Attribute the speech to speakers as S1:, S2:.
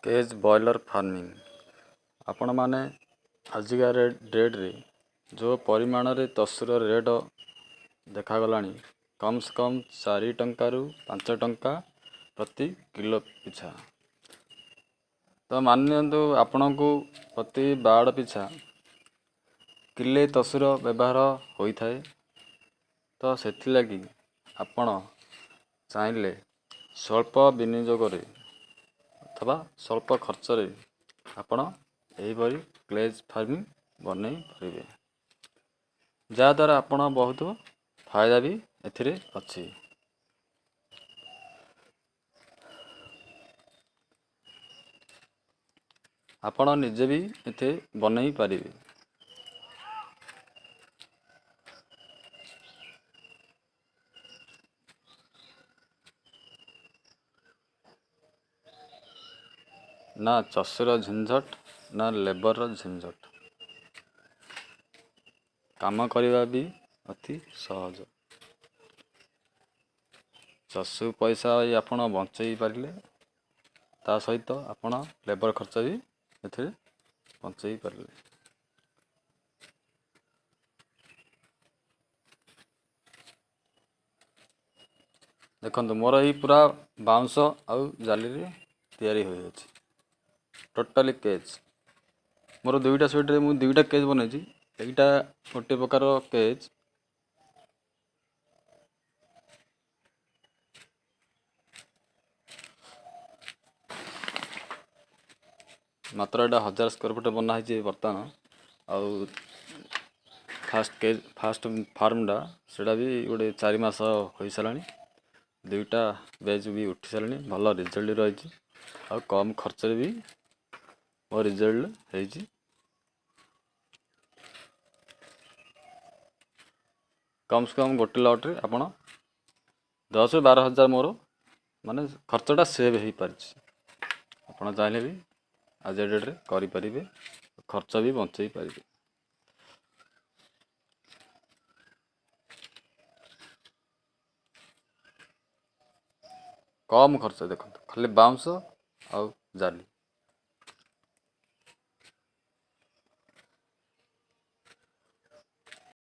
S1: Cage boiler farming आपण मैंने आजिका डेट्रे जो परिमाण रे तसुर रेट देखागला कम से कम 4 टंका रु 5 टंका प्रति किलो पिछा। तो माननीय आपण को प्रति बाड़ पिछा किले तसुर व्यवहार होता है। तो से लगी आपण चाहिए स्वल्प विनियोग अथवा स्वल्प खर्च रे आपण यहीपरि क्लेज फार्मिंग बन पारे जहाँद्वारा आपण बहुत फायदा भी एथिरे अच्छी। आपण निजे भी एथे बनई पारे। ना चषर झंझट ना लेबर झंझट, काम करवा भी अति सहज। चषु पैसा आपण बंचई पारे ता सहित आपण लेबर खर्च भी एथे बंचई पारे। देखो मोर यही पूरा बाउंस आउ जाली रे तैयारी हो जाए टोटाली केज मोर दुईटा स्वेटर मुझे दुईटा केज बनई। एटा गोटे प्रकार केज मात्र एटा 1000 स्क्वायर फुट बनाई बर्तमान। आउ फास्ट फार्मटा सेटा भी गोटे 4 मास हो सारा। दुईटा बेच भी उठी सारे भल रिजल्ट रही आ कम खर्च भी मो रिजल्ट है। कम से कम गोटे लट्रे आपण 10 ରୁ 12 हज़ार मोर माने खर्चटा सेव हो पार। आप चाहिए भी आज डेट्रे करें खर्च भी बंचई पारे। कम खर्च देखो खाली बाउंस आउ जाली।